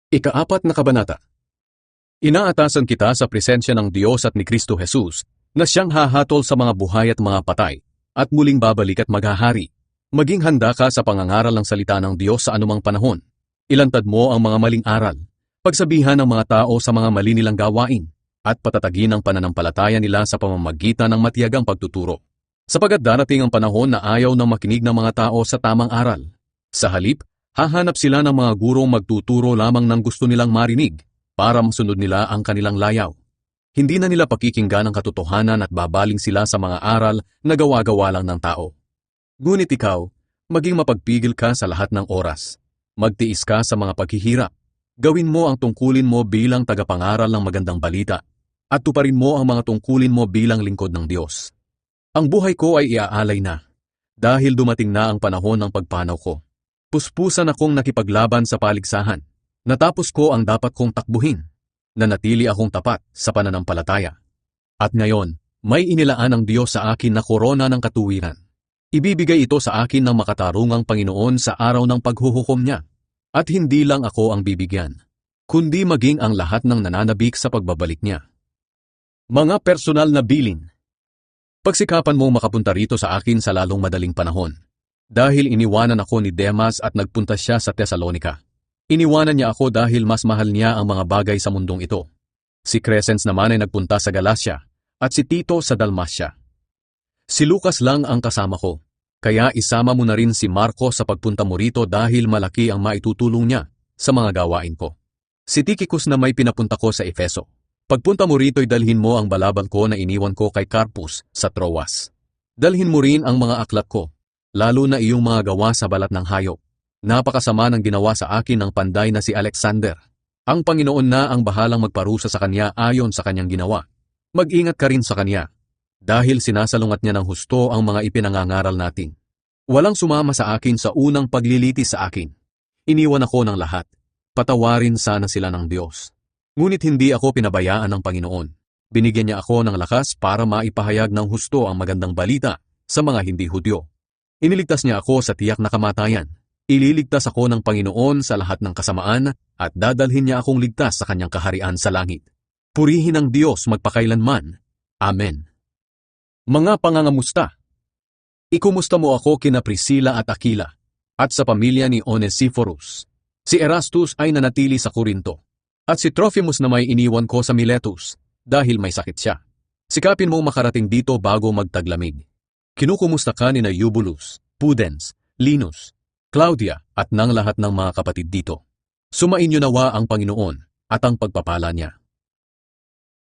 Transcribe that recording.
Ika-4 na kabanata. Inaatasan kita sa presensya ng Diyos at ni Kristo Jesus na siyang hahatol sa mga buhay at mga patay at muling babalik at maghahari. Maging handa ka sa pangangaral ng salita ng Diyos sa anumang panahon. Ilantad mo ang mga maling aral, pagsabihan ng mga tao sa mga mali nilang gawain, at patatagin ang pananampalataya nila sa pamamagitan ng matiyagang pagtuturo. Sapagat darating ang panahon na ayaw na makinig ng mga tao sa tamang aral. Sa halip, hahanap sila ng mga gurong magtuturo lamang ng gusto nilang marinig para masunod nila ang kanilang layaw. Hindi na nila pakikinggan ang katotohanan at babaling sila sa mga aral na gawa-gawa lang ng tao. Ngunit ikaw, maging mapagpigil ka sa lahat ng oras. Magtiis ka sa mga paghihirap. Gawin mo ang tungkulin mo bilang tagapangaral ng magandang balita at tuparin mo ang mga tungkulin mo bilang lingkod ng Diyos. Ang buhay ko ay iaalay na dahil dumating na ang panahon ng pagpanaw ko. Puspusan akong nakipaglaban sa paligsahan. Natapos ko ang dapat kong takbuhin. Nanatili akong tapat sa pananampalataya. At ngayon, may inilaan ng Diyos sa akin na korona ng katuwiran. Ibibigay ito sa akin ng makatarungang Panginoon sa araw ng paghuhukom niya. At hindi lang ako ang bibigyan, kundi maging ang lahat ng nananabik sa pagbabalik niya. Mga personal na bilin. Pagsikapan mong makapunta rito sa akin sa lalong madaling panahon. Dahil iniwanan ako ni Demas at nagpunta siya sa Tesalonika. Iniwanan niya ako dahil mas mahal niya ang mga bagay sa mundong ito. Si Crescens naman ay nagpunta sa Galacia at si Tito sa Dalmacia. Si Lucas lang ang kasama ko, kaya isama mo na rin si Marco sa pagpunta mo rito dahil malaki ang maitutulong niya sa mga gawain ko. Si Tychicus na may pinapunta ko sa Efeso. Pagpunta mo rito'y dalhin mo ang balabal ko na iniwan ko kay Carpus sa Troas. Dalhin mo rin ang mga aklat ko, lalo na iyong mga gawa sa balat ng hayop. Napakasama ng ginawa sa akin ng panday na si Alexander. Ang Panginoon na ang bahalang magparusa sa kanya ayon sa kanyang ginawa. Mag-ingat ka rin sa kanya, dahil sinasalungat niya ng husto ang mga ipinangangaral natin. Walang sumama sa akin sa unang paglilitis sa akin. Iniwan ako ng lahat. Patawarin sana sila ng Diyos. Ngunit hindi ako pinabayaan ng Panginoon. Binigyan niya ako ng lakas para maipahayag ng husto ang magandang balita sa mga hindi Hudyo. Iniligtas niya ako sa tiyak na kamatayan. Ililigtas ako ng Panginoon sa lahat ng kasamaan at dadalhin niya akong ligtas sa kanyang kaharian sa langit. Purihin ang Diyos magpakailanman. Amen. Mga pangangamusta. Ikumusta mo ako kina Priscilla at Aquila, at sa pamilya ni Onesiphorus. Si Erastus ay nanatili sa Corinto, at si Trophimus na may iniwan ko sa Miletus, dahil may sakit siya. Sikapin mong makarating dito bago magtaglamig. Kinukumusta ka ni na Eubulus, Pudens, Linus, Claudia, at ng lahat ng mga kapatid dito. Sumainyo nawa ang Panginoon, at ang pagpapala niya.